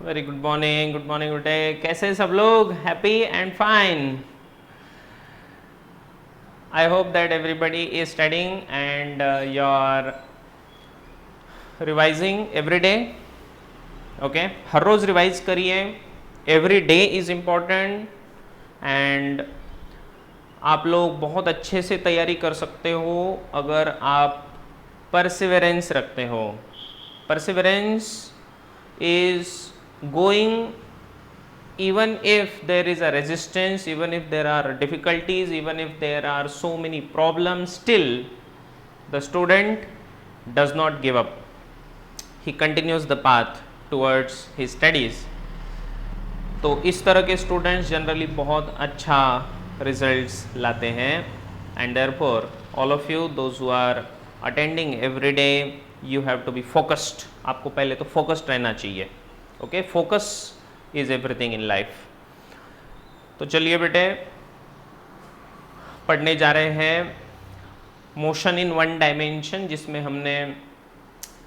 Very good morning बेटे। कैसे सब लोग? Happy and fine. I hope that everybody is studying and you are revising every day. Okay, हर रोज revise करिए। Every day is important and आप लोग बहुत अच्छे से तैयारी कर सकते हो अगर आप परसिवरेंस रखते हो। Perseverance is going even if there is a resistance, even if there are difficulties, even if there are so many problems, still the student does not give up. He continues the path towards his studies. तो इस तरह के students generally बहुत अच्छा results लाते हैं and therefore all of you those who are attending every day you have to be focused. आपको पहले तो फोकस्ड रहना चाहिए। Okay, focus is everything in life. तो चलिए बेटे, पढ़ने जा रहे हैं मोशन इन वन डायमेंशन, जिसमें हमने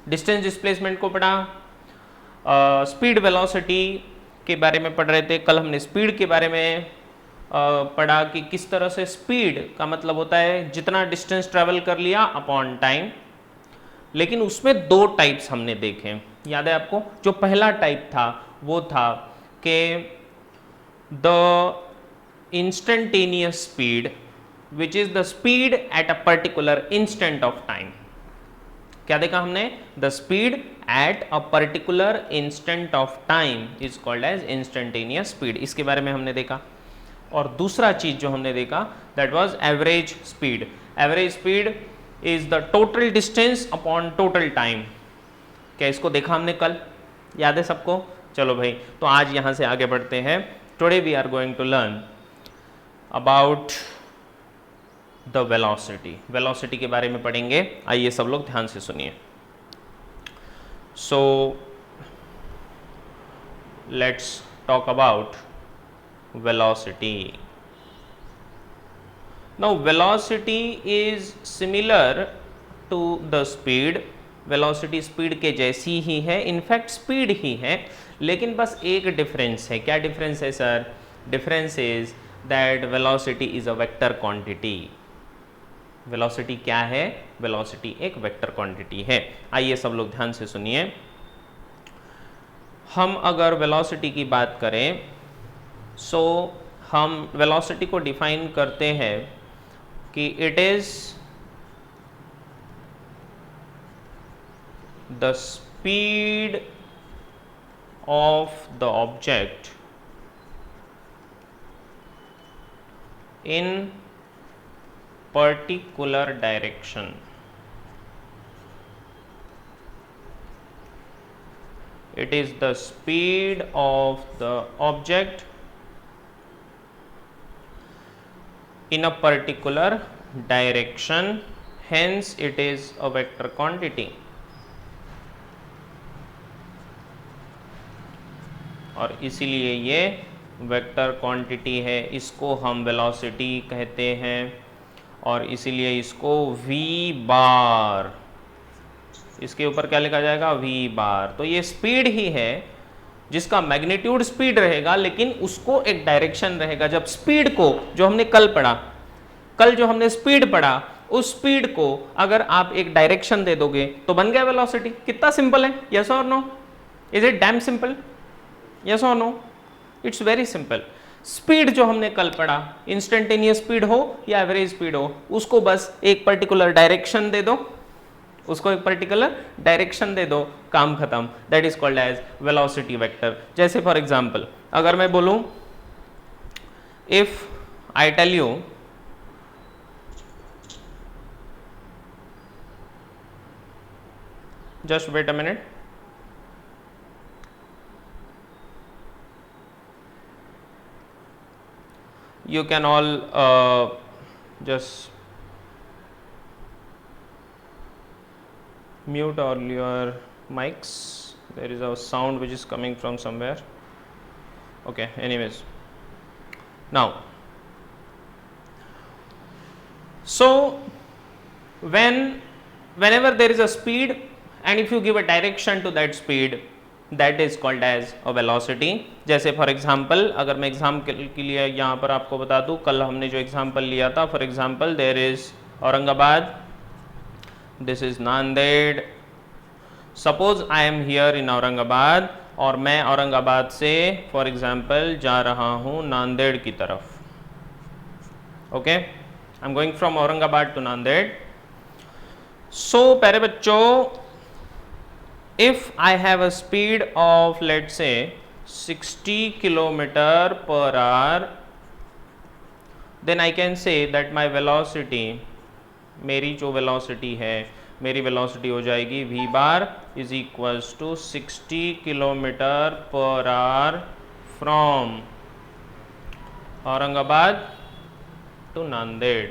डिस्टेंस डिस्प्लेसमेंट को पढ़ा, स्पीड वेलोसिटी के बारे में पढ़ रहे थे। कल हमने स्पीड के बारे में पढ़ा कि किस तरह से स्पीड का मतलब होता है जितना डिस्टेंस ट्रैवल कर लिया अपॉन टाइम। लेकिन उसमें दो टाइप्स हमने देखे, याद है आपको? जो पहला टाइप था वो था कि the instantaneous speed which is the speed at a particular instant of time. क्या देखा हमने? The speed at a particular instant of time is called as instantaneous speed. इसके बारे में हमने देखा। और दूसरा चीज जो हमने देखा that was average speed. Average speed is the total distance upon total time. क्या इसको देखा हमने कल? याद है सबको? चलो भाई, तो आज यहां से आगे बढ़ते हैं। Today we are going to learn about the velocity. Velocity के बारे में पढ़ेंगे। आइए सब लोग ध्यान से सुनिए। So let's talk about velocity. Now velocity is similar to the speed. velocity speed के जैसी ही है, इनफैक्ट स्पीड ही है, लेकिन बस एक डिफरेंस है। क्या डिफरेंस है sir? Difference is that velocity is a vector quantity. Velocity क्या है? वेलोसिटी एक वेक्टर क्वांटिटी है। आइए सब लोग ध्यान से सुनिए। हम अगर वेलोसिटी की बात करें सो हम वेलोसिटी को डिफाइन करते हैं कि it is the speed of the object in particular direction. It is the speed of the object in a particular direction, hence it is a vector quantity. और इसीलिए ये वेक्टर क्वांटिटी है, इसको हम वेलोसिटी कहते हैं और इसीलिए इसको v बार, इसके ऊपर क्या लिखा जाएगा? v बार। तो ये स्पीड ही है जिसका मैग्नीट्यूड स्पीड रहेगा, लेकिन उसको एक डायरेक्शन रहेगा। जब स्पीड को, जो हमने कल पढ़ा, कल जो हमने स्पीड पढ़ा, उस स्पीड को अगर आप एक डायरेक्शन दे दोगे तो बन गया वेलोसिटी। कितना सिंपल है? यस और no? Is it damn simple? Yes और no? It's very simple. Speed जो हमने कल पढ़ा, इंस्टेंटेनियस स्पीड हो या एवरेज स्पीड हो, उसको बस एक पर्टिकुलर डायरेक्शन दे दो, उसको एक पर्टिकुलर डायरेक्शन दे दो, काम खत्म। That is called as velocity vector. जैसे फॉर एग्जांपल अगर मैं बोलूं, if I tell you just wait a minute, you can all just mute all your mics. There is a sound which is coming from somewhere. Okay, anyways, now so whenever there is a speed and if you give a direction to that speed, that is called as a velocity. जैसे for example अगर मैं example के लिए यहाँ पर आपको बता दूँ, कल हमने जो एग्जांपल लिया था, for example there is Aurangabad, this is Nanded. Suppose I am here in Aurangabad और मैं औरंगाबाद से फॉर एग्जांपल जा रहा हूँ नांदेड़ की तरफ। Okay, I am going from Aurangabad to Nanded. So प्यारे बच्चों, if I have a speed of let's say 60 kilometer per hour, then I can say that my velocity, मेरी जो velocity है, मेरी velocity हो जाएगी v bar is equals to 60 kilometer per hour from Aurangabad to Nanded.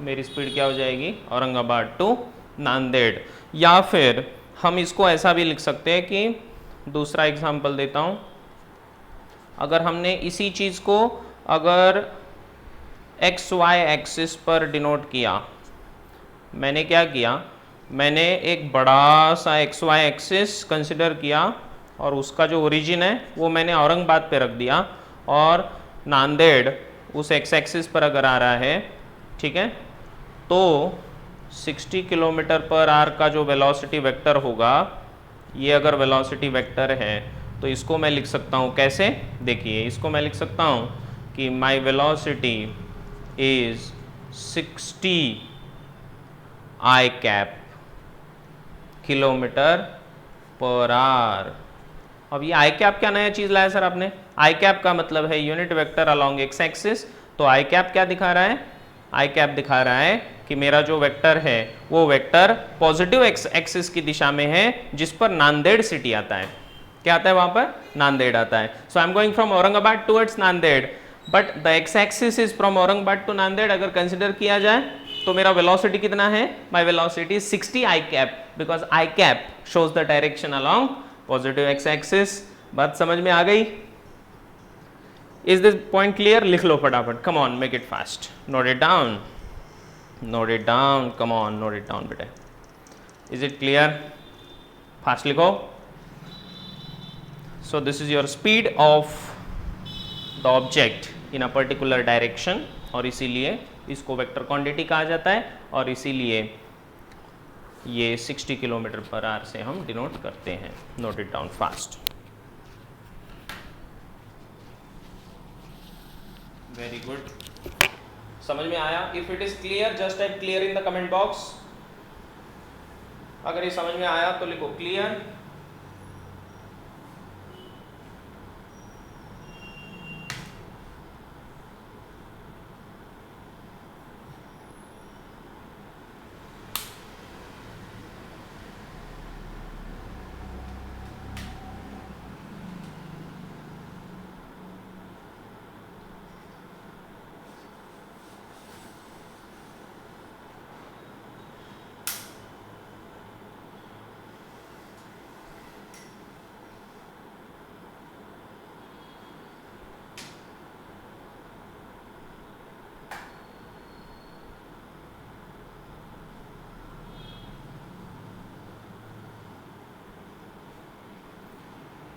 मेरी speed क्या हो जाएगी, औरंगाबाद टू नांदेड़। या फिर हम इसको ऐसा भी लिख सकते हैं कि दूसरा एग्जांपल देता हूँ, अगर हमने इसी चीज़ को अगर एक्स वाई एक्सिस पर डिनोट किया, मैंने क्या किया, मैंने एक बड़ा सा एक्स वाई एक्सिस कंसिडर किया और उसका जो ओरिजिन है वो मैंने औरंगाबाद पे रख दिया, और नांदेड़ उस एक्स एक्सिस पर अगर आ रहा है, ठीक है, तो 60 किलोमीटर पर आवर का जो वेलोसिटी वेक्टर होगा, ये अगर वेलोसिटी वेक्टर है तो इसको मैं लिख सकता हूँ कैसे, देखिए इसको मैं लिख सकता हूँ कि my velocity is 60 I cap kilometre per hour. अब ये आई कैप क्या नया चीज़ लाया सर आपने? आई कैप का मतलब है unit vector along x axis. तो आई कैप क्या दिखा रहा है? आई कैप दिखा रहा है कि मेरा जो वेक्टर है वो वेक्टर पॉजिटिव एक्स एक्सिस की दिशा में है, जिस पर नांदेड़ सिटी आता है। क्या आता है वहां पर? नांदेड़ आता है। So I am going from Aurangabad towards Nanded, but the x axis is from Aurangabad to Nanded अगर कंसिडर किया जाए तो मेरा वेलोसिटी कितना है? My velocity is 60 I cap, because I cap shows the direction along positive x axis. बात समझ में आ गई? Is this point clear? लिख लो फटाफट, come on, make it fast, note it down, note it down, come on, note it down बेटे। is it clear? fast लिखो। so this is your speed of the object in a particular direction, और इसीलिए इसको vector quantity कहा जाता है, और इसीलिए ये 60 किलोमीटर पर आवर से हम डिनोट करते हैं। Note it down fast. Very good, समझ में आया? If it is clear just type clear in the comment box. अगर ये समझ में आया तो लिखो क्लियर।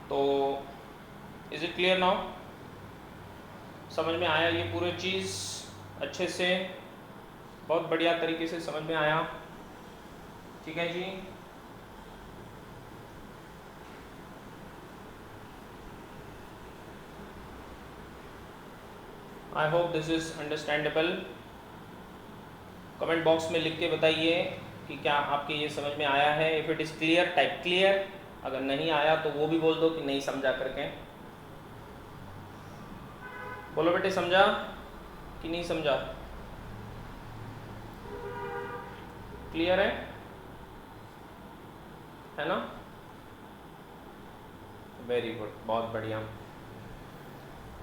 तो इज इट क्लियर नाउ? समझ में आया ये पूरी चीज़ अच्छे से, बहुत बढ़िया तरीके से समझ में आया? ठीक है जी। I hope this is understandable. Comment box में लिख के बताइए कि क्या आपके ये समझ में आया है। If it is clear type clear, अगर नहीं आया तो वो भी बोल दो कि नहीं समझा करके। बोलो बेटे, समझा कि नहीं समझा? क्लियर है ना? वेरी गुड, बहुत बढ़िया।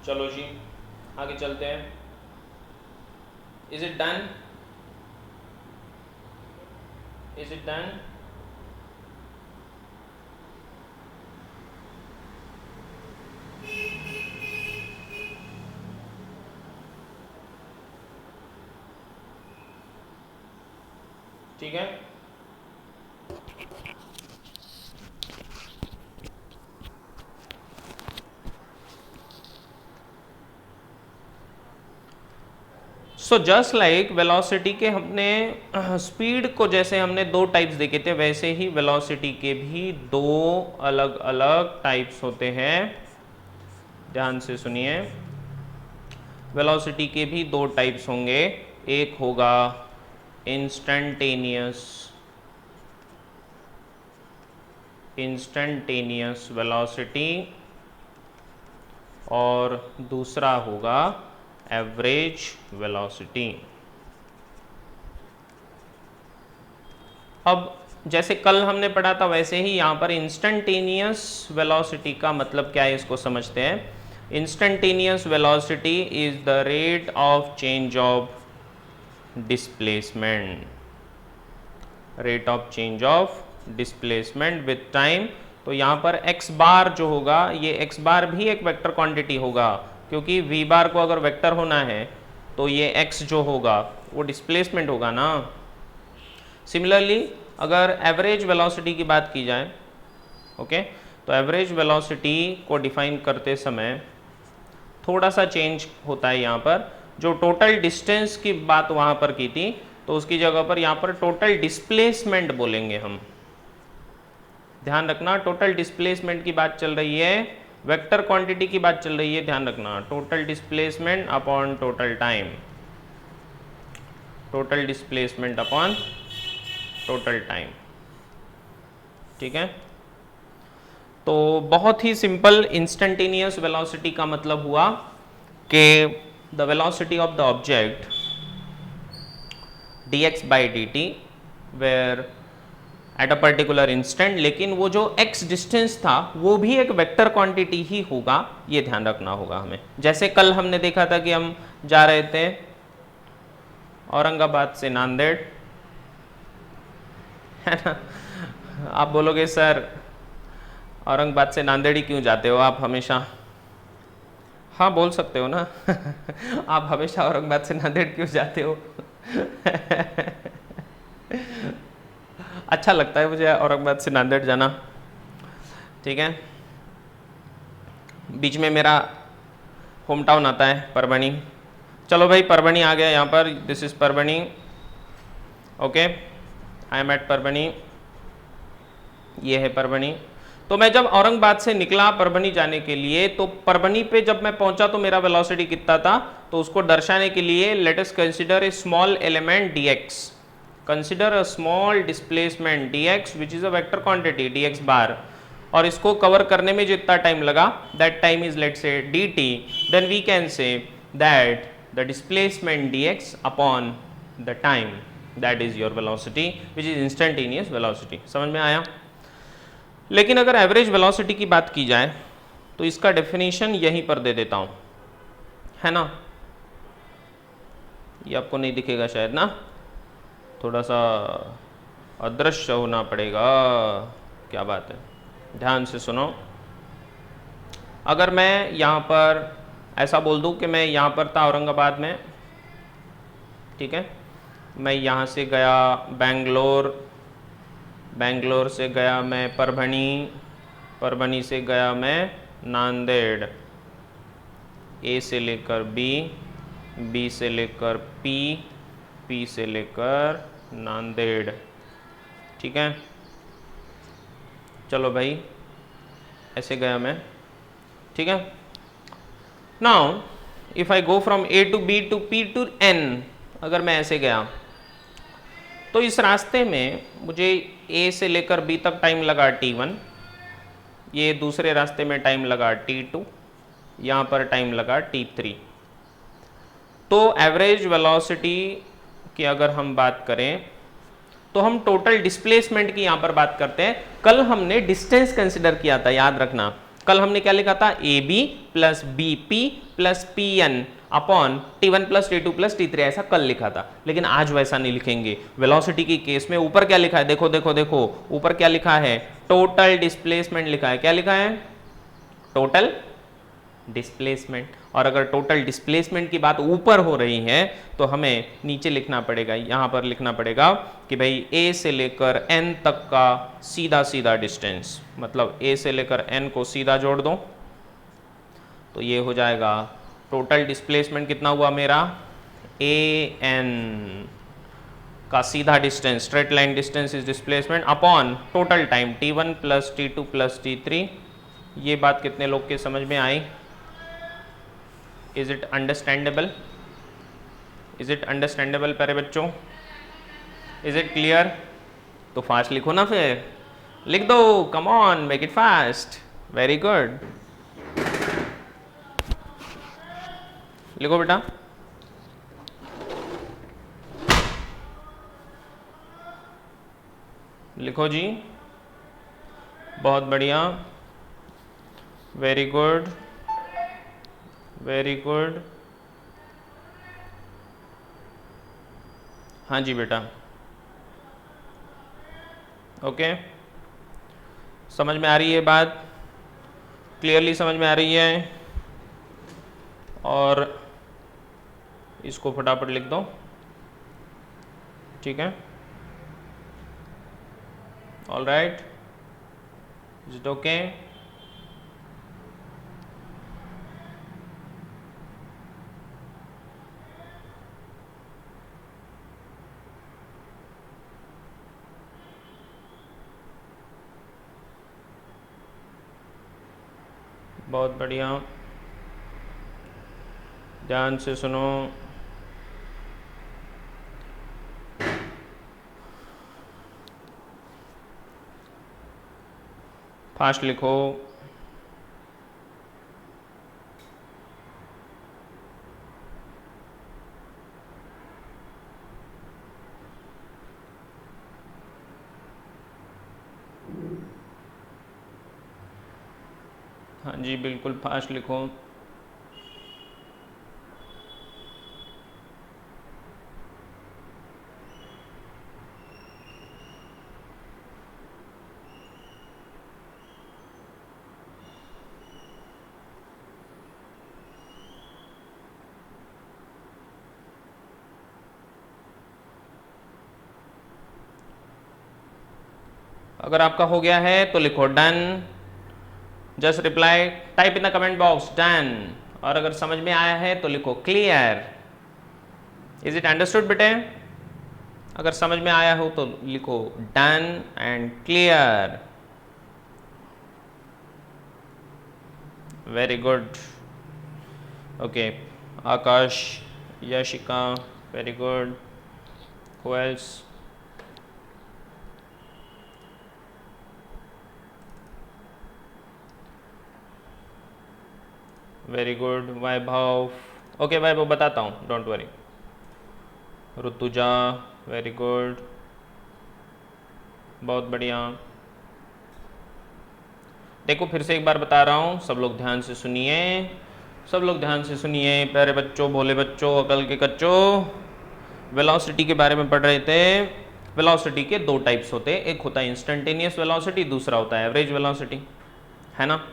चलो जी आगे चलते हैं। Is it done? Is it done? ठीक है। सो जस्ट लाइक वेलोसिटी के हमने स्पीड को जैसे हमने दो टाइप्स देखे थे, वैसे ही वेलोसिटी के भी दो अलग अलग टाइप्स होते हैं। ध्यान से सुनिए, वेलोसिटी के भी दो टाइप्स होंगे। एक होगा इंस्टेंटेनियस वेलोसिटी और दूसरा होगा एवरेज वेलोसिटी। अब जैसे कल हमने पढ़ा था वैसे ही यहाँ पर इंस्टेंटेनियस वेलोसिटी का मतलब क्या है इसको समझते हैं। Instantaneous velocity is the rate of change of displacement, rate of change of displacement with time. तो यहाँ पर x बार जो होगा, ये x बार भी एक वेक्टर क्वांटिटी होगा, क्योंकि v बार को अगर वेक्टर होना है तो ये x जो होगा वो डिस्प्लेसमेंट होगा ना। सिमिलरली अगर एवरेज वेलोसिटी की बात की जाए, ओके, तो एवरेज वेलोसिटी को डिफाइन करते समय थोड़ा सा चेंज होता है। यहाँ पर जो टोटल डिस्टेंस की बात वहाँ पर की थी, तो उसकी जगह पर यहाँ पर टोटल डिस्प्लेसमेंट बोलेंगे हम। ध्यान रखना, टोटल डिस्प्लेसमेंट की बात चल रही है, वेक्टर क्वांटिटी की बात चल रही है। ध्यान रखना, total displacement upon total time, total displacement upon total time, ठीक है। तो बहुत ही सिंपल, इंस्टेंटेनियस वेलोसिटी का मतलब हुआ कि the velocity of the object dx by dt where at a particular instant, लेकिन वो जो x डिस्टेंस था वो भी एक वेक्टर क्वांटिटी ही होगा, ये ध्यान रखना होगा हमें। जैसे कल हमने देखा था कि हम जा रहे थे औरंगाबाद से नांदेड़, है ना। आप बोलोगे सर औरंगाबाद से नांदेड़ ही क्यों जाते हो आप हमेशा? हाँ बोल सकते हो ना। आप हमेशा औरंगाबाद से नांदेड़ क्यों जाते हो? अच्छा लगता है मुझे औरंगाबाद से नांदेड़ जाना, ठीक है। बीच में मेरा होम टाउन आता है परभणी। चलो भाई, परभणी आ गया यहाँ पर, this is Parbhani, okay, I am at Parbhani, ये है परभणी। तो मैं जब औरंगाबाद से निकला परभणी जाने के लिए, तो परभणी पे जब मैं पहुंचा तो मेरा वेलोसिटी कितना था, तो उसको दर्शाने के लिए let us consider a small element dx, consider a small displacement dx which is a vector quantity dx bar, और इसको कवर करने में जितना टाइम लगा that time is let's say dt, then we can say that the displacement dx upon the time, that is your velocity which is instantaneous velocity. समझ में आया? लेकिन अगर एवरेज वेलोसिटी की बात की जाए तो इसका डेफिनेशन यहीं पर दे देता हूं, है ना। ये आपको नहीं दिखेगा शायद ना, थोड़ा सा अदृश्य होना पड़ेगा। क्या बात है, ध्यान से सुनो। अगर मैं यहाँ पर ऐसा बोल दूं कि मैं यहाँ पर था औरंगाबाद में, ठीक है, मैं यहाँ से गया बेंगलोर, बेंगलोर से गया मैं परभणी, परभणी से गया मैं नांदेड़, ए से लेकर बी, बी से लेकर पी, पी से लेकर नांदेड़, ठीक है। चलो भाई, ऐसे गया मैं, ठीक है। Now if I go from A to B to P to N, अगर मैं ऐसे गया तो इस रास्ते में मुझे ए से लेकर बी तक टाइम लगा t1, ये दूसरे रास्ते में टाइम लगा t2, यहाँ पर टाइम लगा t3। तो एवरेज वेलोसिटी की अगर हम बात करें तो हम टोटल डिस्प्लेसमेंट की यहाँ पर बात करते हैं। कल हमने डिस्टेंस कंसिडर किया था, याद रखना। कल हमने क्या लिखा था, A B plus B P plus P N upon T1 plus T2 plus T3, ऐसा कल लिखा था। लेकिन आज वैसा नहीं लिखेंगे। वेलोसिटी की केस में ऊपर क्या लिखा है, देखो देखो देखो, ऊपर क्या लिखा है, टोटल डिस्प्लेसमेंट लिखा है। क्या लिखा है, टोटल डिस्प्लेसमेंट। और अगर टोटल डिस्प्लेसमेंट की बात ऊपर हो रही है तो हमें नीचे लिखना पड़ेगा, यहाँ पर लिखना पड़ेगा कि भाई A से लेकर N तक का सीधा सीधा डिस्टेंस, मतलब A से लेकर N को सीधा जोड़ दो तो ये हो जाएगा टोटल डिस्प्लेसमेंट कितना हुआ मेरा, ए एन का सीधा distance, straight line distance is displacement upon total time t1 plus t2 plus t3। ये बात कितने लोग के समझ में आई? Is it understandable? Is it understandable प्यारे बच्चों? Is it clear? तो फास्ट लिखो ना, फिर लिख दो, come on, make it fast. Very good, लिखो बेटा। लिखो जी, बहुत बढ़िया, वेरी गुड, वेरी गुड। हाँ जी बेटा, ओके, समझ में आ रही है बात? क्लियरली समझ में आ रही है? और इसको फटाफट लिख दो, ठीक है? All right, is it okay? बहुत बढ़िया, ध्यान से सुनो। फास्ट लिखो। हाँ जी, बिल्कुल फास्ट लिखो। अगर आपका हो गया है तो लिखो done, just reply, type in the comment box done. और अगर समझ में आया है तो लिखो क्लियर। इज इट अंडरस्टूड बेटे? अगर समझ में आया हो तो लिखो done and clear. Very good, okay. Akash, Yashika, very good. Who else? Very good. Vaibhav, okay Vaibhav बताता हूँ, don't worry. Rutuja, very good, बहुत बढ़िया। देखो फिर से एक बार बता रहा हूँ, सब लोग ध्यान से सुनिए, सब लोग ध्यान से सुनिए। प्यारे बच्चों, भोले बच्चों, अकल के कच्चों, वेलोसिटी के बारे में पढ़ रहे थे। वेलोसिटी के दो टाइप्स होते हैं, एक होता है इंस्टेंटेनियस वेलोसिटी, दूसरा होता है एवरेज वेलोसिटी, है ना?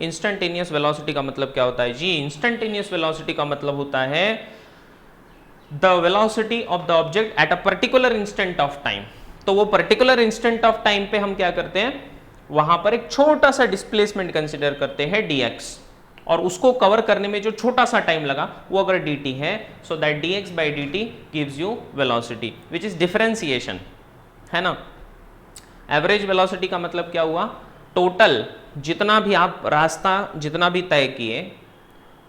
इंस्टेंटेनियस वेलोसिटी का मतलब क्या होता है जी? इंस्टेंटेनियस वेलोसिटी का मतलब होता है the velocity of the object at a particular instant of time. तो वो पर्टिकुलर इंस्टेंट ऑफ टाइम पे हम क्या करते हैं, वहां पर एक छोटा सा डिस्प्लेसमेंट कंसिडर करते हैं dx, और उसको कवर करने में जो छोटा सा टाइम लगा वो अगर dt है, so that dx by dt gives you velocity which is differentiation, है ना? एवरेज वेलोसिटी का मतलब क्या हुआ? टोटल जितना भी आप रास्ता जितना भी तय किए,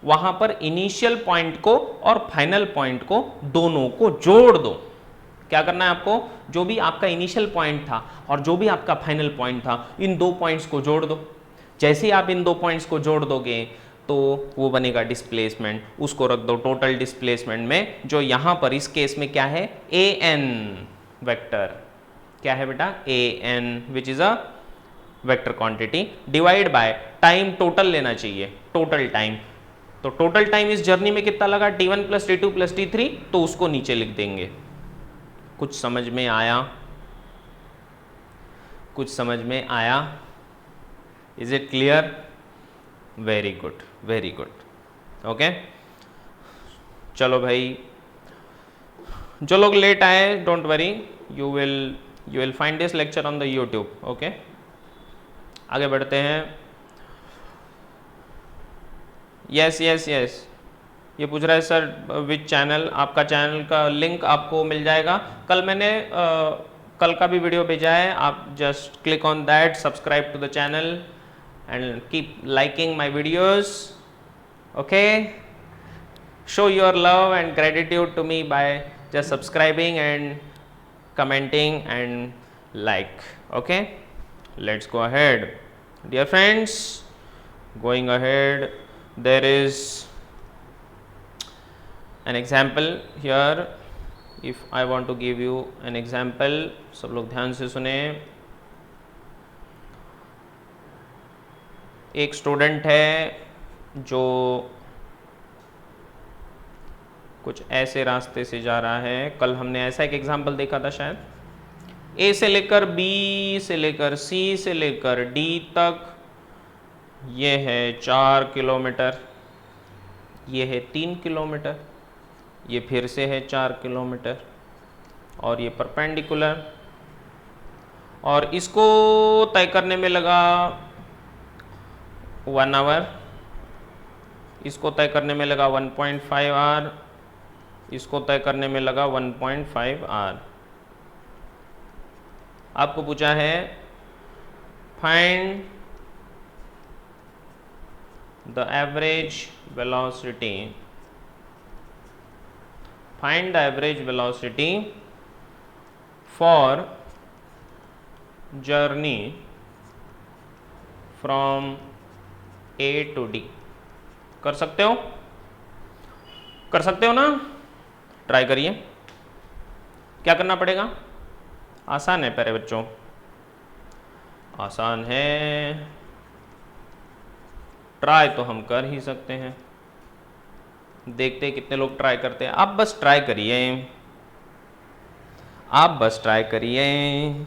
वहां पर इनिशियल पॉइंट को और फाइनल पॉइंट को दोनों को जोड़ दो। क्या करना है आपको? जो भी आपका इनिशियल पॉइंट था और जो भी आपका फाइनल पॉइंट था, इन दो पॉइंट्स को जोड़ दो। जैसे ही आप इन दो पॉइंट्स को जोड़ दोगे तो वो बनेगा डिस्प्लेसमेंट, उसको रख दो टोटल डिस्प्लेसमेंट में, जो यहां पर इस केस में क्या है? A N vector. क्या है बेटा? A N, which is a vector quantity, divide by time total लेना चाहिए, टोटल टाइम। तो टोटल टाइम इस जर्नी में कितना लगा? t1 plus t2 plus t3, तो उसको नीचे लिख देंगे। कुछ समझ में आया? कुछ समझ में आया? Is it clear? Very good, very good, okay. चलो भाई, जो लोग लेट आए, don't worry, you will find this lecture on the YouTube, okay. आगे बढ़ते हैं। यस यस यस, ये पूछ रहा है सर विच चैनल, आपका चैनल का लिंक आपको मिल जाएगा। कल मैंने कल का भी वीडियो भेजा है, आप just click on that, subscribe to the channel and keep liking my videos, okay. Show your love and gratitude to me by just subscribing and commenting and like, okay. Let's go ahead, dear friends. Going ahead, there is an example here. If I want to give you an example, सब लोग ध्यान से सुने। एक student है जो कुछ ऐसे रास्ते से जा रहा है। कल हमने ऐसा एक एग्जाम्पल देखा था शायद, ए से लेकर बी से लेकर सी से लेकर डी तक ये है 4 किलोमीटर, ये है 3 किलोमीटर, ये फिर से है 4 किलोमीटर और ये परपेंडिकुलर, और इसको तय करने में लगा 1 आवर, इसको तय करने में लगा 1.5 आवर, इसको तय करने में लगा 1.5 आवर। आपको पूछा है find the average velocity, find the average velocity for journey from A to D. कर सकते हो, कर सकते हो ना? ट्राई करिए। क्या करना पड़ेगा? आसान है प्यारे बच्चों, आसान है, ट्राई तो हम कर ही सकते हैं। देखते हैं कितने लोग ट्राई करते हैं। आप बस ट्राई करिए, आप बस ट्राई करिए।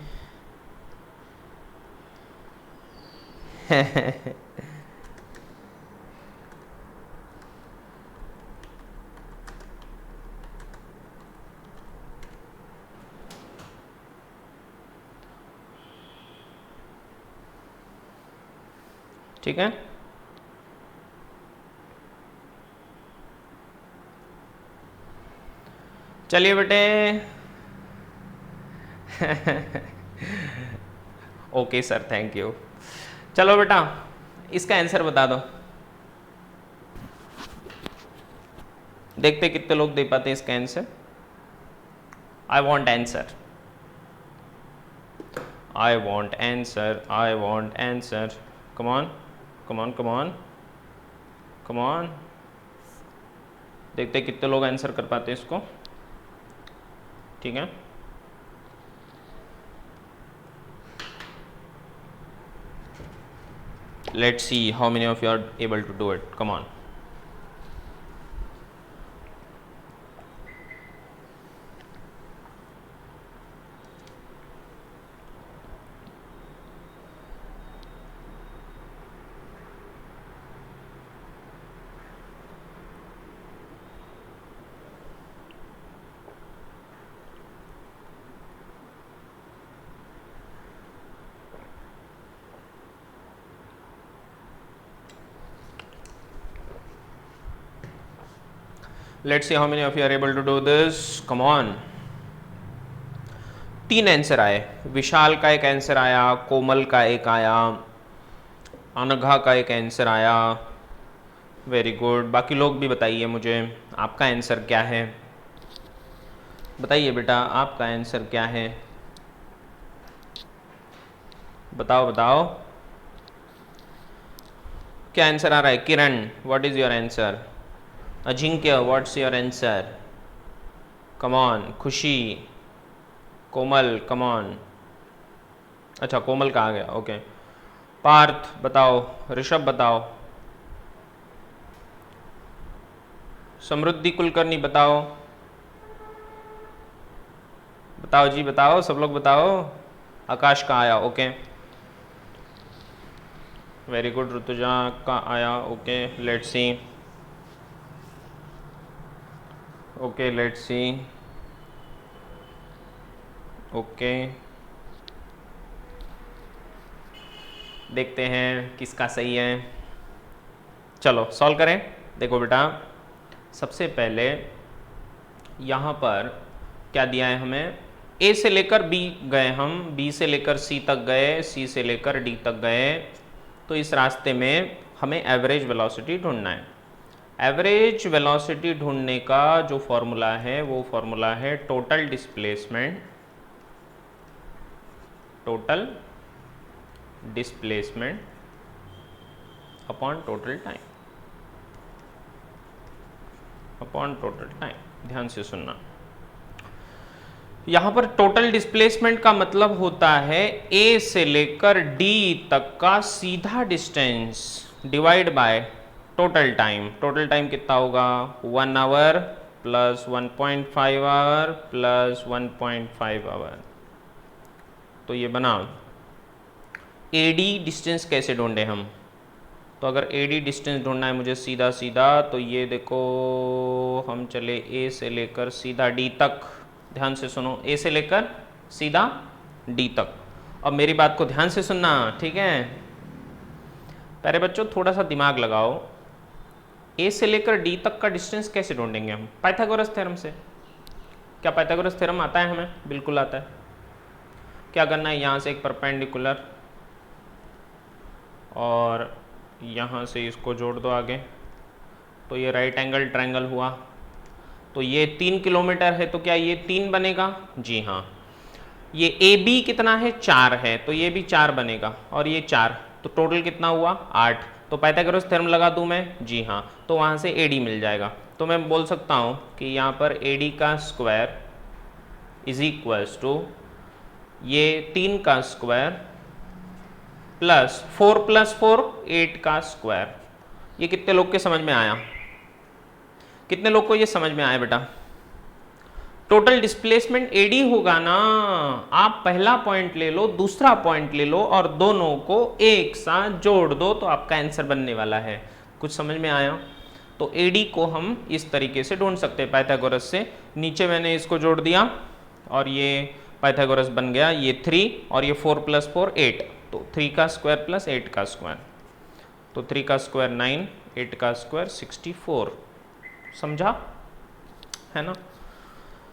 ठीक है, चलिए बेटे। Okay sir, thank you. चलो बेटा, इसका आंसर बता दो। देखते कितने लोग दे पाते हैं इसका answer. I want answer, I want answer, I want answer. Come on, come on, come on, come on. देखते कितने लोग आंसर कर पाते हैं इसको। ठीक है, let's see how many of you are able to do it. Come on. Let's see how many of you are able to do this. Come on. 3 answer आए। विशाल का एक आंसर आया, कोमल का एक आया, अनघा का एक आंसर आया। Very good. बाकी लोग भी बताइए मुझे आपका आंसर क्या है। बताइए बेटा, आपका आंसर क्या है? बताओ बताओ, क्या आंसर आ रहा है? Kiran, what is your answer? Ajinkya, what's your answer? Come on. Khushi, Komal, come on. अच्छा, कोमल का आ गया, ओके। पार्थ बताओ, ऋषभ बताओ, समृद्धि कुलकर्णी बताओ, बताओ जी बताओ, सब लोग बताओ। आकाश का आया, ओके, वेरी गुड। ऋतुजा का आया, okay, let's see, okay, let's see, okay. देखते हैं किसका सही है। चलो सॉल्व करें। देखो बेटा, सबसे पहले यहाँ पर क्या दिया है हमें, ए से लेकर बी गए हम, बी से लेकर सी तक गए, सी से लेकर डी तक गए, तो इस रास्ते में हमें एवरेज वेलोसिटी ढूंढना है। एवरेज वेलोसिटी ढूंढने का जो फॉर्मूला है वो फॉर्मूला है total displacement, total displacement upon total time, upon total time. ध्यान से सुनना, यहाँ पर टोटल डिस्प्लेसमेंट का मतलब होता है ए से लेकर डी तक का सीधा distance divide by total time. Total time कितना होगा, 1 hour plus 1.5 hour plus 1.5 hour. तो ये बना एडी डिस्टेंस कैसे ढूंढे हम, तो अगर एडी डिस्टेंस ढूंढना है मुझे सीधा सीधा, तो ये देखो हम चले ए से लेकर सीधा डी तक। ध्यान से सुनो, ए से लेकर सीधा डी तक। अब मेरी बात को ध्यान से सुनना, ठीक है प्यारे बच्चों, थोड़ा सा दिमाग लगाओ। ए से लेकर डी तक का डिस्टेंस कैसे ढूंढेंगे हम, पाइथागोरस थ्योरम से। क्या पाइथागोरस थ्योरम आता है हमें, बिल्कुल आता है। क्या करना है, यहाँ से एक परपेंडिकुलर और यहाँ से इसको जोड़ दो आगे, तो ये राइट एंगल ट्रायंगल हुआ। तो ये 3 किलोमीटर है, तो क्या ये 3 बनेगा, जी हाँ। ये ए बी कितना है, 4 है, तो ये भी 4 बनेगा, और ये 4, तो टोटल कितना हुआ, 8। तो पाइथागोरस थ्योरम लगा दूं मैं, जी हाँ, तो वहाँ से ए डी मिल जाएगा। तो मैं बोल सकता हूँ कि यहाँ पर ए डी का स्क्वायर इज इक्वल्स टू ये 3 का स्क्वायर प्लस 4 + 4 8 का स्क्वायर। ये कितने लोग के समझ में आया, कितने लोग को ये समझ में आया बेटा। टोटल डिस्प्लेसमेंट एडी होगा ना, आप पहला पॉइंट ले लो, दूसरा पॉइंट ले लो और दोनों को एक साथ जोड़ दो, तो आपका आंसर बनने वाला है। कुछ समझ में आया। तो एडी को हम इस तरीके से ढूंढ सकते हैं पाइथागोरस से। नीचे मैंने इसको जोड़ दिया और ये पाइथागोरस बन गया, ये 3 और ये 4 + 4 8, तो 3 का स्क्वायर प्लस 8 का स्क्वायर, तो 3 का स्क्वायर 9, 8 का स्क्वायर 64। समझा है ना।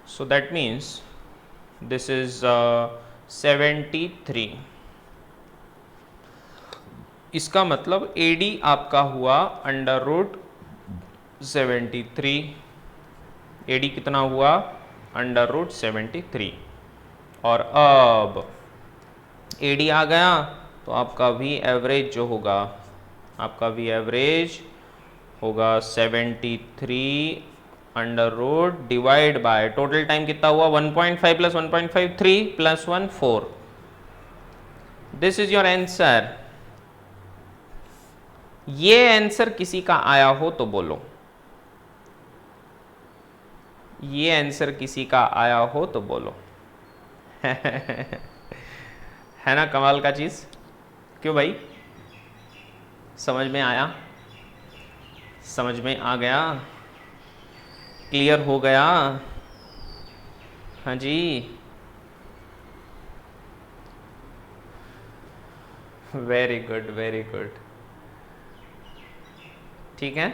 So that means this is 73। इसका मतलब एडी आपका हुआ √73। एडी कितना हुआ, √73। और अब एडी आ गया तो आपका वी एवरेज जो होगा, आपका वी एवरेज होगा 73 under divide by total time कितना हुआ, 1.5 + 1.5 3 + 1 4। This is your answer. ये आंसर किसी का आया हो तो बोलो, ये आंसर किसी का आया हो तो बोलो। है ना कमाल का चीज। क्यों भाई, समझ में आया, समझ में आ गया, क्लियर हो गया। हाँ जी, वेरी गुड वेरी गुड, ठीक है।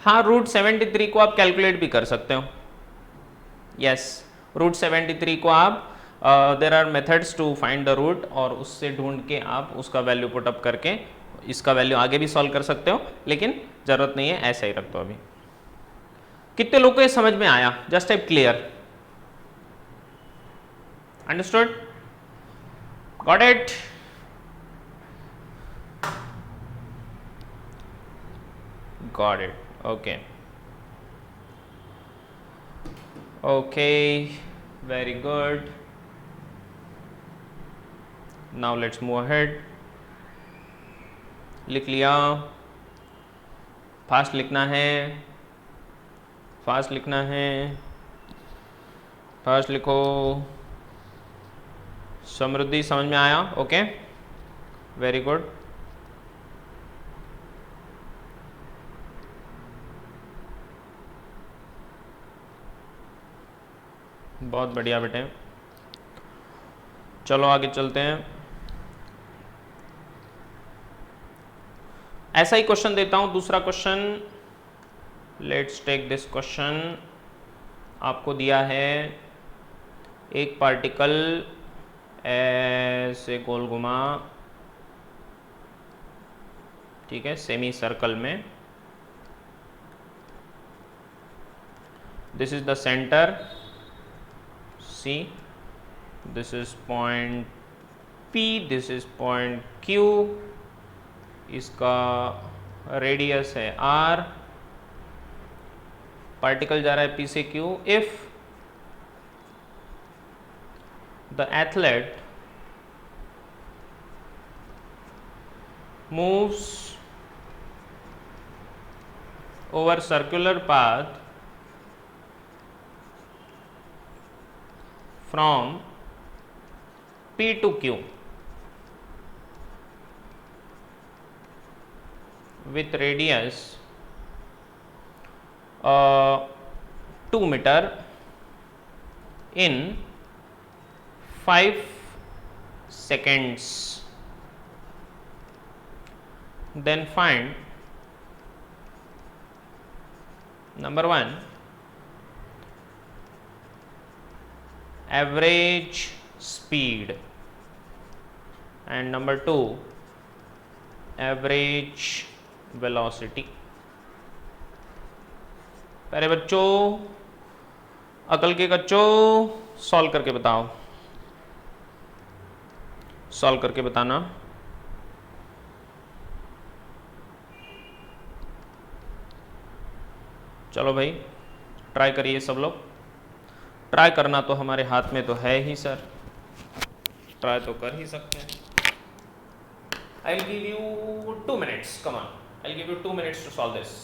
हाँ, √73 को आप कैलकुलेट भी कर सकते हो। यस, √73 को आप there are methods to find the root, और उससे ढूंढ के आप उसका वैल्यू पुट अप करके इसका वैल्यू आगे भी सॉल्व कर सकते हो, लेकिन जरूरत नहीं है, ऐसा ही रख दो अभी। कितने लोगों को ये समझ में आया, just type clear, understood, got it. Got it, okay, okay, very good. Now let's move ahead. लिख लिया, फास्ट लिखना है, फास्ट लिखना है, फास्ट लिखो। समृद्धि समझ में आया, ओके, वेरी गुड। बहुत बढ़िया बेटे, चलो आगे चलते हैं। ऐसा ही क्वेश्चन देता हूं, दूसरा question, let's take this question. आपको दिया है एक पार्टिकल ऐसे गोल घुमा, ठीक है, सेमी सर्कल में, this is the centre C, this is point P, this is point Q, इसका रेडियस है R, पार्टिकल जा रहा है P से Q। If the athlete moves over circular path from P to Q with radius 2 meter in 5 seconds, then find number 1 average speed and number 2 average velocity। प्यारे बच्चों, अकल के बच्चों, सॉल्व करके बताओ, सॉल्व करके बताना। चलो भाई, ट्राई करिए सब लोग। ट्राई करना तो हमारे हाथ में तो है ही सर, ट्राई तो कर ही सकते हैं। I will give you 2 minutes, come on, I will give you 2 minutes to solve this.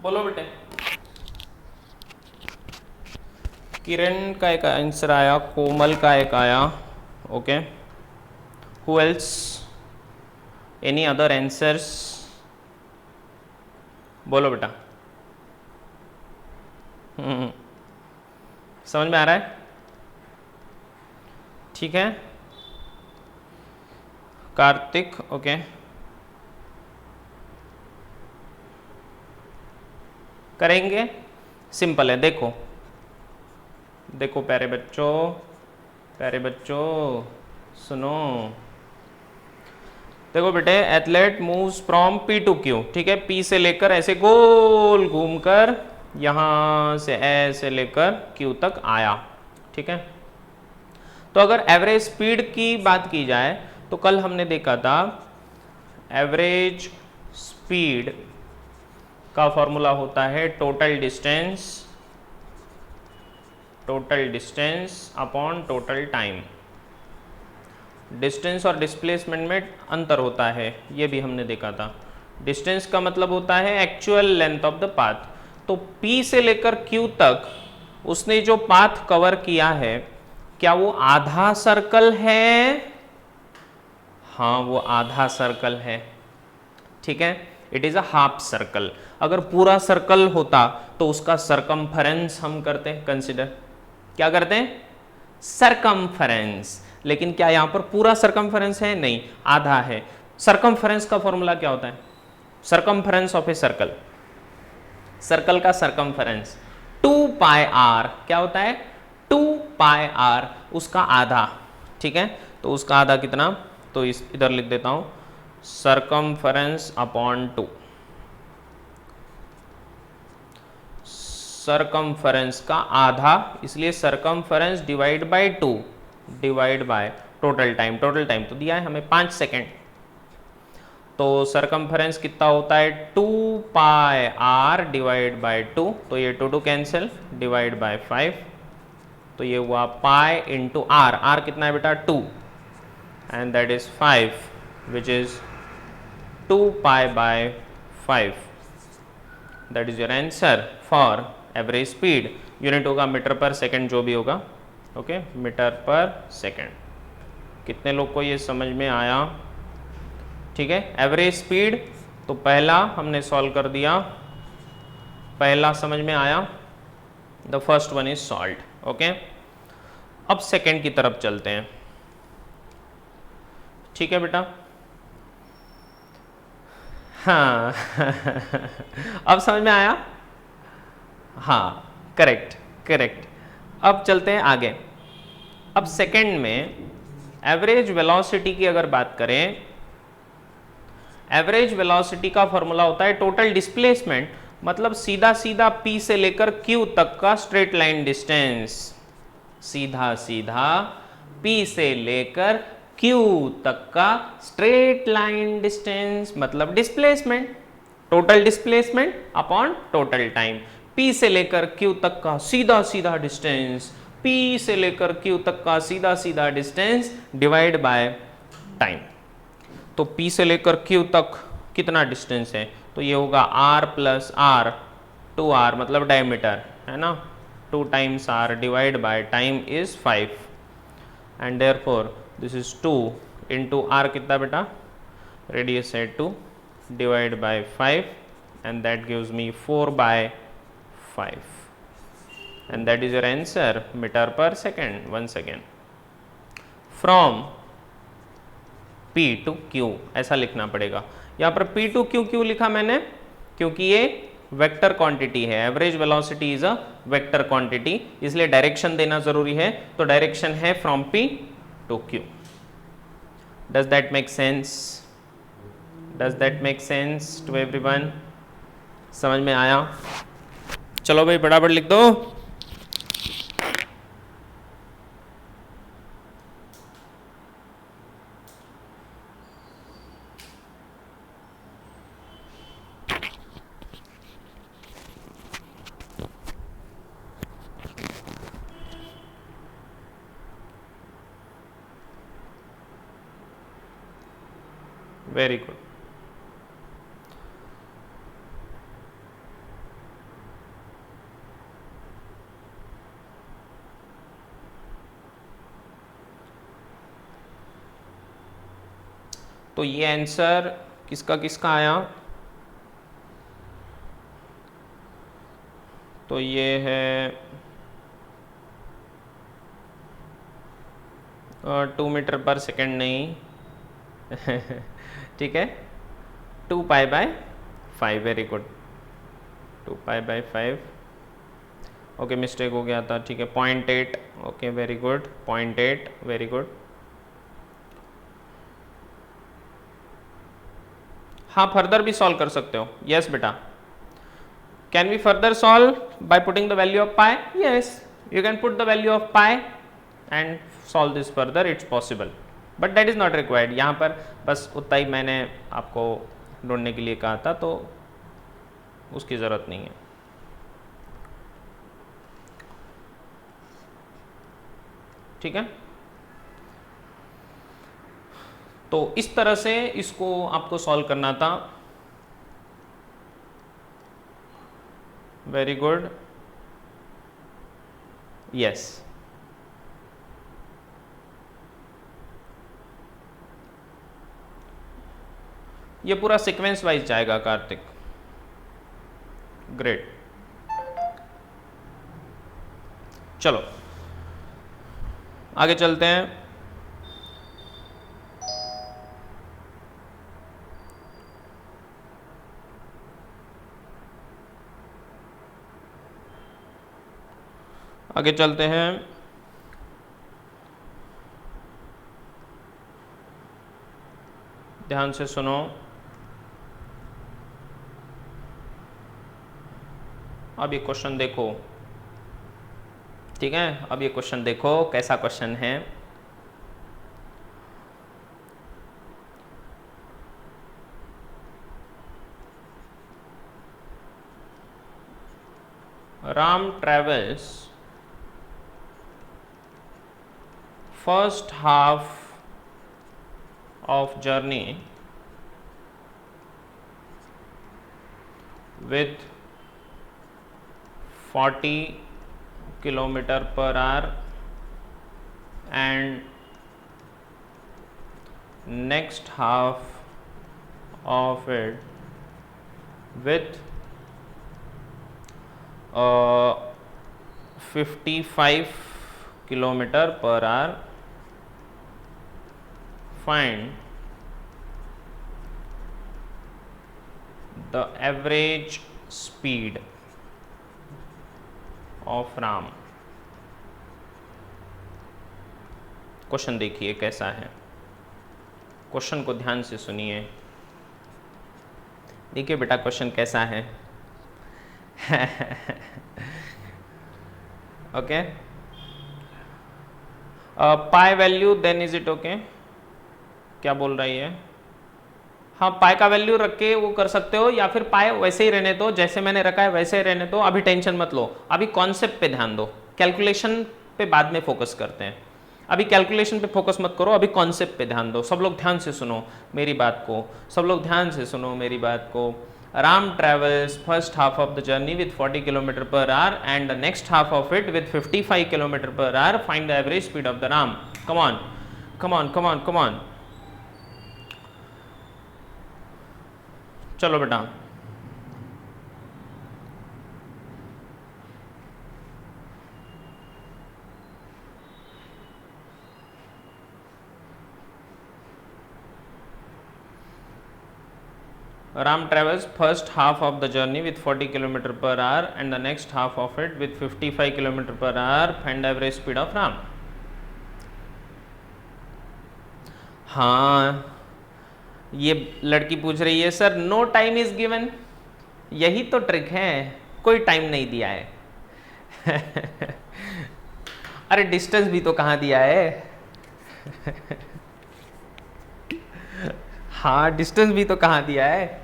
बोलो बेटे। किरण का एक आंसर आया, कोमल का एक आया, okay. Who else, any other answers? बोलो बेटा। समझ में आ रहा है? ठीक है। कार्तिक, ओके। करेंगे, सिंपल है। देखो देखो प्यारे बच्चों सुनो। देखो बेटे, athlete moves from P to Q, ठीक है, P से लेकर ऐसे गोल घूमकर यहां से ऐसे लेकर Q तक आया, ठीक है। तो अगर एवरेज स्पीड की बात की जाए तो कल हमने देखा था एवरेज स्पीड का फॉर्मूला होता है total distance upon total time. Distance और डिस्प्लेसमेंट में अंतर होता है, ये भी हमने देखा था। डिस्टेंस का मतलब होता है actual length of the path. तो P से लेकर Q तक उसने जो पाथ कवर किया है, क्या वो आधा सर्कल है? हाँ, वो आधा सर्कल है, ठीक है, it is a half circle. अगर पूरा सर्कल होता तो उसका सरकमफेरेंस हम करते हैं कंसिडर। क्या करते हैं? सरकमफेरेंस। लेकिन क्या यहां पर पूरा सरकमफेरेंस है? नहीं, आधा है। सरकमफेरेंस का फॉर्मूला क्या होता है? Circumference of a circle, circle का सरकमफेरेंस 2 पाई r। क्या होता है? 2 पाई r, उसका आधा, ठीक है। तो उसका आधा कितना? तो इस इधर लिख देता हूं, सरकमफेरेंस अपॉन 2। सरकमफेरेंस का आधा, इसलिए circumference divide by 2 divide by total time. Total time तो दिया है हमें 5 सेकेंड। तो सरकमफेरेंस कितना होता है? 2 पाई r डिवाइड बाय 2, तो ये 2 कैंसिल, डिवाइड बाय 5, तो ये हुआ पाई इंटू r। r कितना है बेटा? 2, and that is 5, which is 2 pi by 5। That is your answer for average speed. Unit होगा मीटर पर सेकेंड, जो भी होगा, ओके, मीटर पर सेकेंड। कितने लोग को ये समझ में आया? ठीक है, एवरेज स्पीड तो पहला हमने सॉल्व कर दिया, पहला समझ में आया, the first one is solved, okay. अब सेकेंड की तरफ चलते हैं, ठीक है बेटा। हाँ अब समझ में आया? हाँ, करेक्ट। अब चलते हैं आगे। अब सेकेंड में एवरेज वेलोसिटी की अगर बात करें, एवरेज वेलोसिटी का फॉर्मूला होता है टोटल डिस्प्लेसमेंट, मतलब सीधा सीधा P से लेकर Q तक का स्ट्रेट लाइन डिस्टेंस। सीधा सीधा P से लेकर Q तक का स्ट्रेट लाइन डिस्टेंस, मतलब displacement, total displacement upon total time. P से लेकर Q तक का सीधा सीधा डिस्टेंस, P से लेकर Q तक का सीधा सीधा डिस्टेंस डिवाइड बाय टाइम। तो P से लेकर Q तक कितना डिस्टेंस है? तो ये होगा R प्लस R, 2R मतलब डायमीटर, है ना, 2 times R divide by time is 5, and therefore this is 2 into R कितना बेटा? रेडियस है 2 divide by 5, and that gives me 4 by 5, and that is your answer, meter per second। once again from P to Q ऐसा लिखना पड़ेगा। यहाँ पर P to Q क्यों लिखा मैंने? क्योंकि ये वेक्टर क्वांटिटी है, average velocity is a vector quantity, इसलिए डायरेक्शन देना जरूरी है। तो डायरेक्शन है from P to Q। Does that make sense? Does that make sense to everyone? समझ में आया? चलो भाई फटाफट लिख दो। Very good. तो ये आंसर किसका किसका आया? तो ये है 2 मीटर पर सेकेंड नहीं ठीक है, 2 pi by 5, very good. 2π/5। Okay, mistake हो गया था, ठीक है, 0.8। Okay, very good, 0.8, very good. हाँ, फर्दर भी सॉल्व कर सकते हो। यस बेटा, can we further solve by putting the value of pi? Yes, you can put the value of pi and solve this further, it's possible, but that is not required. यहाँ पर बस उतना ही मैंने आपको ढूंढने के लिए कहा था, तो उसकी ज़रूरत नहीं है। ठीक है, तो इस तरह से इसको आपको सॉल्व करना था। Very good, yes. ये पूरा सीक्वेंस वाइज जाएगा कार्तिक, ग्रेट। चलो आगे चलते हैं। आगे चलते हैं। ध्यान से सुनो। अब ये क्वेश्चन देखो, ठीक है, अब ये क्वेश्चन देखो कैसा क्वेश्चन है। Ram travels first half of journey with 40 km/h and next half of it with 55 km/h. Find the average speed of Ram. Question देखिए कैसा है, क्वेश्चन को ध्यान से सुनिए। देखिए बेटा क्वेश्चन कैसा है। Okay, pi value then is it okay? क्या बोल रही है? हाँ, पाई का वैल्यू रख के वो कर सकते हो, या फिर पाई वैसे ही रहने दो, जैसे मैंने रखा है वैसे ही रहने दो। अभी टेंशन मत लो, अभी कॉन्सेप्ट पे ध्यान दो, कैलकुलेशन पे बाद में फोकस करते हैं। अभी कैलकुलेशन पे फोकस मत करो, अभी कॉन्सेप्ट पे ध्यान दो। सब लोग ध्यान से सुनो मेरी बात को, सब लोग ध्यान से सुनो मेरी बात को। Ram travels first half of the journey with 40 km/h and the next half of it with 55 km/h. Find the average speed of the Ram. Come on, come on, come on, come on. चलो बेटा, Ram travels first half of the journey with 40 km/h and the next half of it with 55 km/h. Find the average speed of Ram. हाँ, ये लड़की पूछ रही है sir no time is given. यही तो ट्रिक है, कोई टाइम नहीं दिया है। अरे डिस्टेंस भी तो कहाँ दिया है। हाँ, डिस्टेंस भी तो कहाँ दिया है।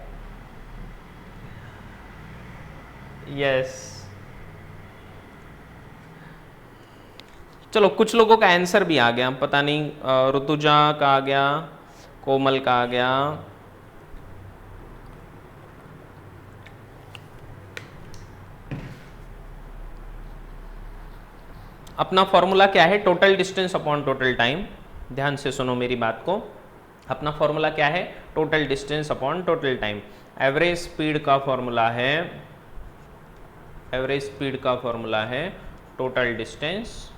यस, चलो कुछ लोगों का आंसर भी आ गया, पता नहीं ऋतुजा का आ गया, कोमल का आ गया। अपना फॉर्मूला क्या है? Total distance upon total time. ध्यान से सुनो मेरी बात को, अपना फॉर्मूला क्या है? Total distance upon total time. Average speed का फॉर्मूला है, एवरेज स्पीड का फॉर्मूला है total distance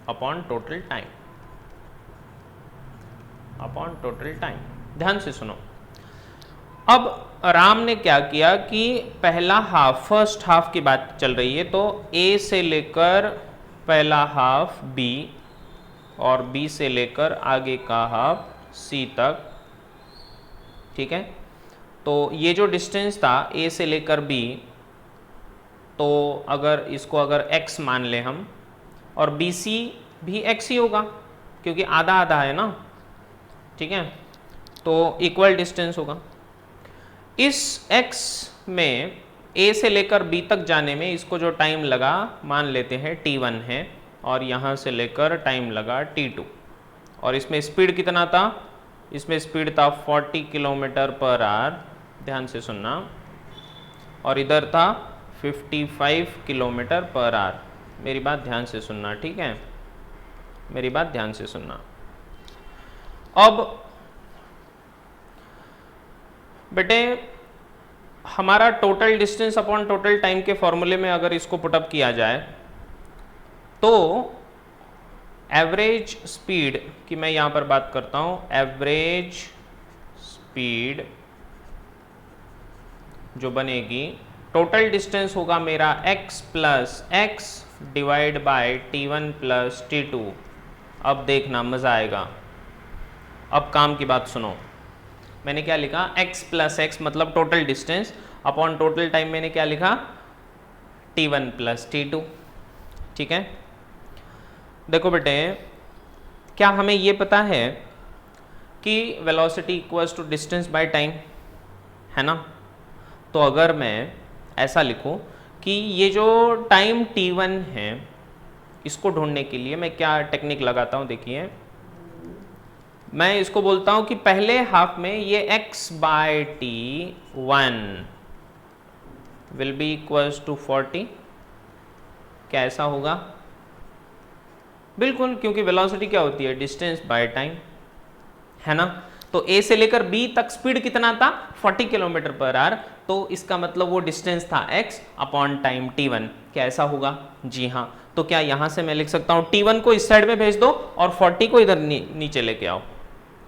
upon total time, upon total time. ध्यान से सुनो, अब राम ने क्या किया कि पहला हाफ, फर्स्ट हाफ की बात चल रही है, तो ए से लेकर पहला हाफ बी और बी से लेकर आगे का हाफ सी तक, ठीक है। तो ये जो डिस्टेंस था ए से लेकर बी, तो अगर इसको अगर x मान लें हम, और बी सी भी x ही होगा क्योंकि आधा आधा है ना, ठीक है, तो इक्वल डिस्टेंस होगा। इस x में a से लेकर b तक जाने में इसको जो टाइम लगा मान लेते हैं t1 है, और यहाँ से लेकर टाइम लगा t2, और इसमें स्पीड कितना था, इसमें स्पीड था 40 किलोमीटर पर आवर, ध्यान से सुनना, और इधर था 55 किलोमीटर पर आवर। मेरी बात ध्यान से सुनना, ठीक है, मेरी बात ध्यान से सुनना। अब बेटे हमारा total distance upon total time के फॉर्मूले में अगर इसको पुटअप किया जाए तो एवरेज स्पीड की मैं यहां पर बात करता हूं, एवरेज स्पीड जो बनेगी, टोटल डिस्टेंस होगा मेरा x plus x divide by t1 plus t2। अब देखना मजा आएगा, अब काम की बात सुनो। मैंने क्या लिखा, x प्लस एक्स मतलब total distance, upon total time मैंने क्या लिखा, t1 प्लस t2, ठीक है। देखो बेटे, क्या हमें ये पता है कि velocity equals to distance by time, है ना। तो अगर मैं ऐसा लिखूं कि ये जो टाइम t1 है, इसको ढूंढने के लिए मैं क्या टेक्निक लगाता हूं, देखिए, मैं इसको बोलता हूं कि पहले हाफ में ये x बाय t1 will be equals to 40। क्या ऐसा होगा? बिल्कुल, क्योंकि वेलोसिटी क्या होती है, डिस्टेंस बाय टाइम, है ना। तो a से लेकर b तक स्पीड कितना था, 40 किलोमीटर पर आवर, तो इसका मतलब वो डिस्टेंस था x अपॉन टाइम t1। क्या ऐसा होगा? जी हाँ। तो क्या यहां से मैं लिख सकता हूं t1 को इस साइड में भेज दो और 40 को इधर नीचे लेके आओ।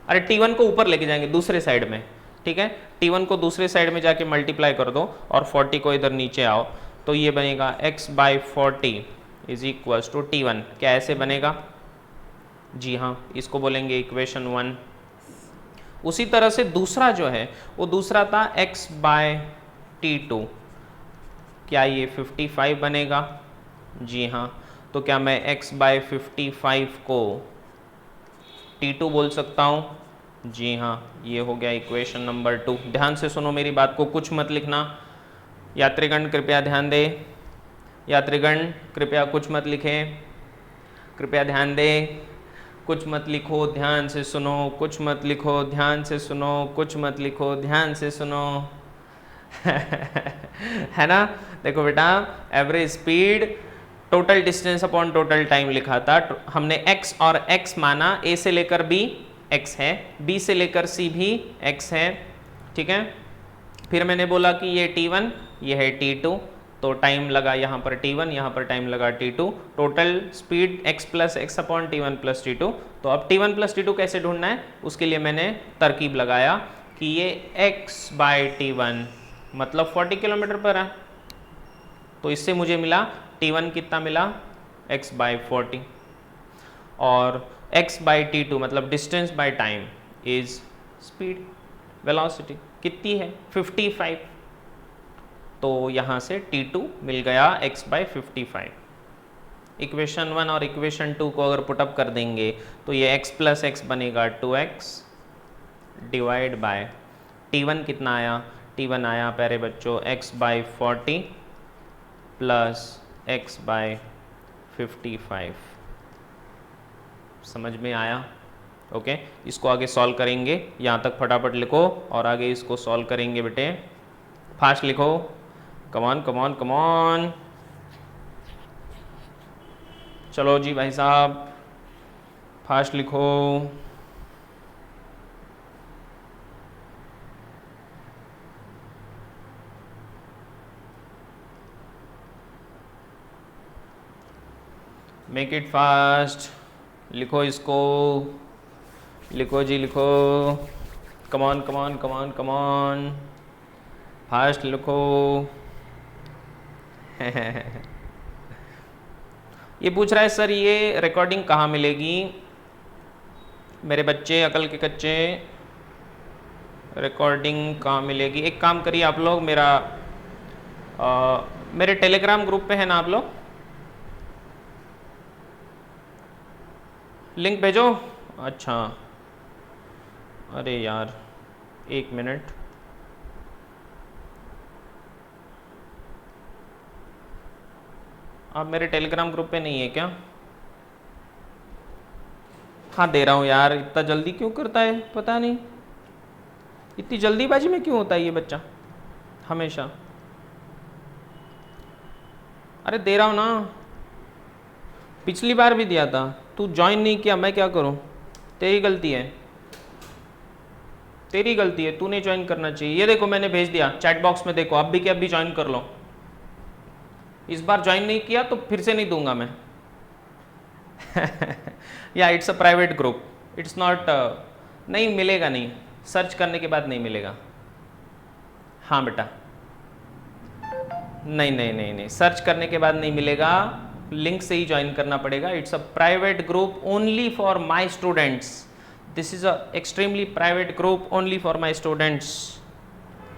अरे t1 को ऊपर लेके जाएंगे दूसरे साइड में, ठीक है, t1 को दूसरे साइड में जाके मल्टीप्लाई कर दो और 40 को इधर नीचे आओ, तो ये बनेगा x by 40 is equals to t1। क्या ऐसे बनेगा? जी हाँ, इसको बोलेंगे इक्वेशन 1। उसी तरह से दूसरा जो है वो दूसरा था x बाय t2। क्या ये 55 बनेगा? जी हाँ। तो क्या मैं x बाय 55 को t2 बोल सकता हूँ? जी हाँ, ये हो गया इक्वेशन नंबर 2। ध्यान से सुनो मेरी बात को, कुछ मत लिखना। यात्रीगण कृपया ध्यान दें, यात्रीगण कृपया कुछ मत लिखें, कृपया ध्यान दें, कुछ मत लिखो, ध्यान से सुनो, कुछ मत लिखो, ध्यान से सुनो, कुछ मत लिखो, ध्यान से सुनो है ना। देखो बेटा, average speed total distance upon total time लिखा था, हमने x और x माना, a से लेकर b x है, b से लेकर c भी x है, ठीक है। फिर मैंने बोला कि ये t1 ये है t2, तो टाइम लगा यहाँ पर t1, यहाँ पर टाइम लगा t2, total speed x plus x upon t1 plus t2। तो अब t1 प्लस t2 कैसे ढूंढना है, उसके लिए मैंने तरकीब लगाया कि ये x बाई t1 मतलब 40 किलोमीटर पर है, तो इससे मुझे मिला t1 कितना मिला, x बाई 40, और x बाई t2 मतलब distance by time is speed, velocity कितनी है, 55। तो यहाँ से t2 मिल गया x बाई 55। इक्वेशन 1 और इक्वेशन 2 को अगर पुटअप कर देंगे तो ये x प्लस एक्स बनेगा 2x डिवाइड बाय t1 कितना आया, t1 आया प्यारे बच्चों x by 40 plus x by 55। समझ में आया? ओके, इसको आगे सॉल्व करेंगे, यहाँ तक फटाफट लिखो और आगे इसको सॉल्व करेंगे बेटे, फास्ट लिखो, कमॉन कमॉन कमॉन। चलो जी भाई साहब, फास्ट लिखो। मेक इट फास्ट, लिखो इसको, लिखो जी लिखो, come on come on come on come on. Fast लिखो। ये पूछ रहा है सर ये रिकॉर्डिंग कहाँ मिलेगी? मेरे बच्चे अकल के कच्चे, रिकॉर्डिंग कहाँ मिलेगी? एक काम करिए आप लोग, मेरे टेलीग्राम ग्रुप पे है ना आप लोग, लिंक भेजो। अच्छा, अरे यार एक मिनट, आप मेरे टेलीग्राम ग्रुप पे नहीं है क्या? हाँ दे रहा हूँ यार, इतना जल्दी क्यों करता है पता नहीं, इतनी जल्दीबाजी में क्यों होता है ये बच्चा हमेशा। अरे दे रहा हूँ ना, पिछली बार भी दिया था, तू ज्वाइन नहीं किया, मैं क्या करूँ? तेरी गलती है, तेरी गलती है, तूने ज्वाइन करना चाहिए। ये देखो मैंने भेज दिया चैट बॉक्स में, देखो अब भी क्या, अब भी ज्वाइन कर लो। इस बार ज्वाइन नहीं किया तो फिर से नहीं दूंगा मैं। या it's a private group, it's not, नहीं मिलेगा, नहीं, सर्च करने के बाद नहीं मिलेगा। हाँ बेटा, नहीं नहीं नहीं नहीं, सर्च करने के बाद नहीं मिलेगा, लिंक से ही ज्वाइन करना पड़ेगा। It's a private group only for my students, this is a extremely private group only for my students.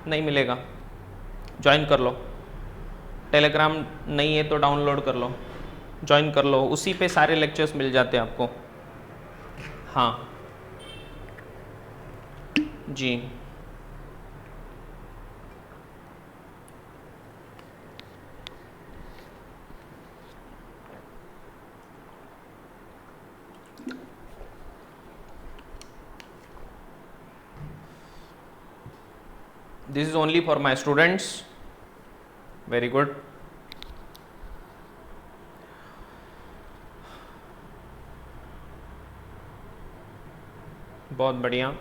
नहीं मिलेगा, ज्वाइन कर लो। टेलीग्राम नहीं है तो डाउनलोड कर लो, ज्वाइन कर लो, उसी पे सारे लेक्चर्स मिल जाते हैं आपको। हाँ जी, this is only for my students. Very good, बहुत बढ़िया।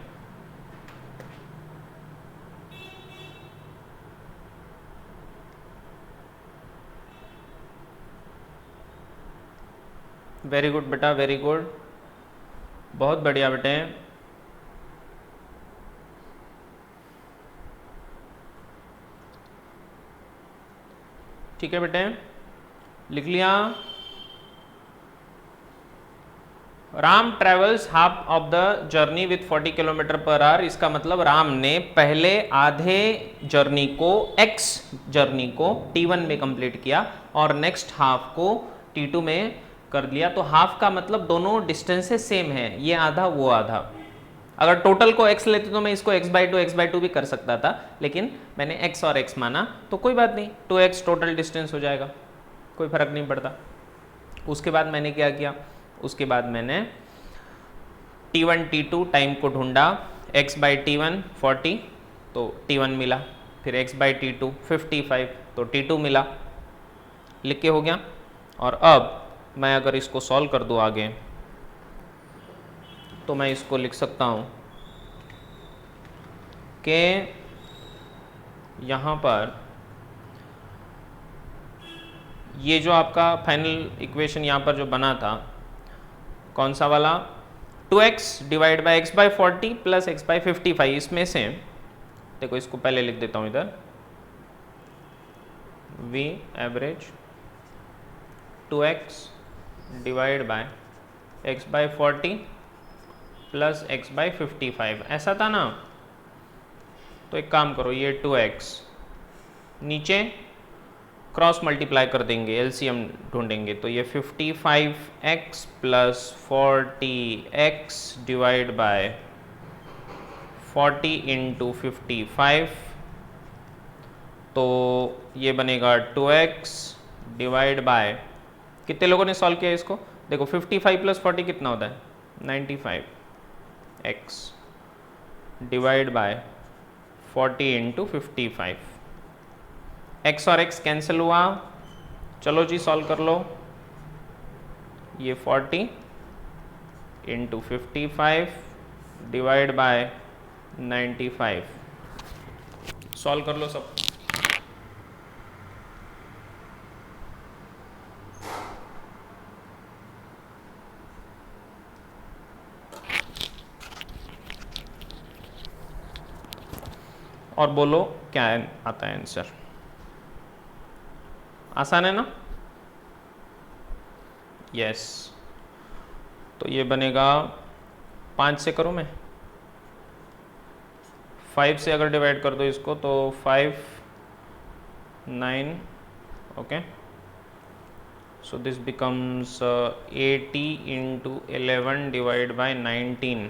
वेरी गुड बेटा, वेरी गुड, बहुत बढ़िया बेटे। ठीक है बेटे, लिख लिया। Ram travels half of the journey with 40 kilometre per hour, इसका मतलब राम ने पहले आधे जर्नी को, एक्स जर्नी को T1 में कंप्लीट किया और नेक्स्ट हाफ को T2 में कर लिया। तो हाफ का मतलब दोनों डिस्टेंसेस सेम है, ये आधा वो आधा। अगर टोटल को x लेते तो मैं इसको x/2 भी कर सकता था, लेकिन मैंने x और x माना तो कोई बात नहीं, 2x टोटल डिस्टेंस हो जाएगा, कोई फर्क नहीं पड़ता। उसके बाद मैंने क्या किया, उसके बाद मैंने T1 T2 टाइम को ढूंढा, x/T1 40 तो T1 मिला, फिर x/T2 55 तो T2 मिला, लिख के हो गया। और अब मैं अगर इसको सॉल्व कर दूँ आगे तो मैं इसको लिख सकता हूँ कि यहाँ पर ये जो आपका फाइनल इक्वेशन यहाँ पर जो बना था, कौन सा वाला, 2x divide by x/40 plus x/55, इसमें से देखो इसको पहले लिख देता हूँ इधर, v average 2x divide by x/40 plus x/55, ऐसा था ना। तो एक काम करो, ये 2x नीचे क्रॉस मल्टीप्लाई कर देंगे, एलसीएम ढूंढेंगे, तो ये 55x plus 40x divide by 40 into 55, तो ये बनेगा 2x डिवाइड बाय, कितने लोगों ने सॉल्व किया इसको, देखो 55 प्लस 40 कितना होता है, 95x divide by 40 into 55, x और x कैंसिल हुआ, चलो जी सॉल्व कर लो, ये 40 इंटू 55 डिवाइड बाय 95, सॉल्व कर लो सब। और बोलो क्या आता है आंसर। आसान है ना? यस। तो ये बनेगा 5 से करूँ मैं, 5 से अगर डिवाइड कर दो इसको तो 5 9, okay, so this becomes 80 into 11 divide by 19।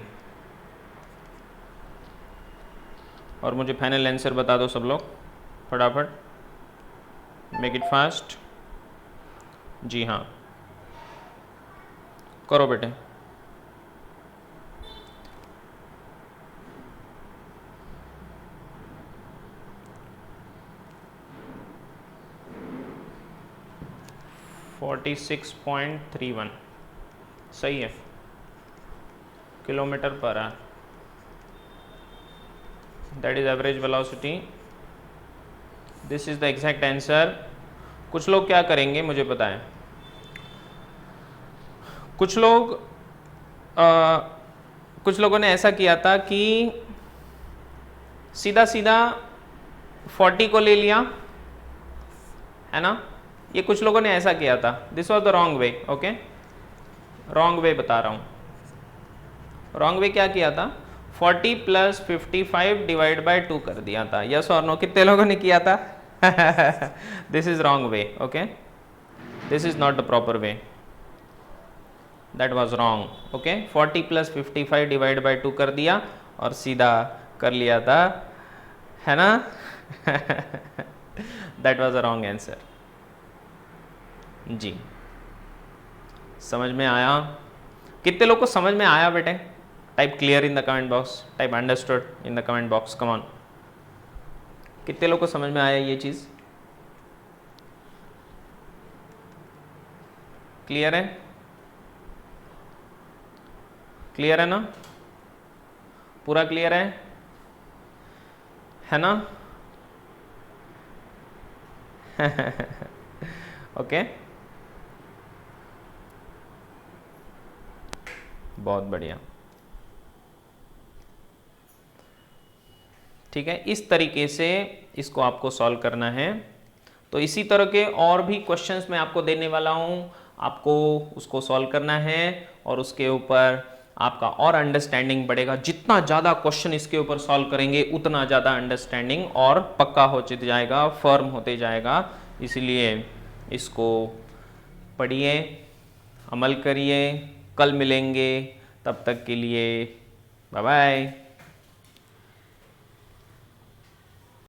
और मुझे फाइनल आंसर बता दो सब लोग फटाफट, मेक इट फास्ट। जी हाँ, करो बेटे। (46.31) सही है, kilometre per our, that is average velocity, this is the exact answer. कुछ लोग क्या करेंगे मुझे पता है, कुछ लोगों ने ऐसा किया था कि सीधा सीधा 40 को ले लिया, है ना? ये कुछ लोगों ने ऐसा किया था, this was the wrong way. Okay, wrong way बता रहा हूं। रॉन्ग वे क्या किया था, 40 प्लस 55 डिवाइड बाय 2 कर दिया था। यस और नो, कितने लोगों ने किया था? This is wrong way. Okay, this is not the proper way, that was wrong. Okay, 40 plus 55 divide by 2 कर दिया और सीधा कर लिया था, है ना? That was a wrong answer. जी, समझ में आया? कितने लोग को समझ में आया बेटे? Type clear in the comment box, type understood in the comment box, come on. कितने लोग को समझ में आया ये चीज? क्लियर है? क्लियर है ना? पूरा क्लियर है ना? ओके, बहुत बढ़िया। ठीक है, इस तरीके से इसको आपको सॉल्व करना है। तो इसी तरह के और भी क्वेश्चंस मैं आपको देने वाला हूं, आपको उसको सॉल्व करना है और उसके ऊपर आपका और अंडरस्टैंडिंग बढ़ेगा। जितना ज़्यादा क्वेश्चन इसके ऊपर सॉल्व करेंगे उतना ज़्यादा अंडरस्टैंडिंग और पक्का होते जाएगा, फर्म होते जाएगा। इसलिए इसको पढ़िए, अमल करिए। कल मिलेंगे, तब तक के लिए बाय बाय।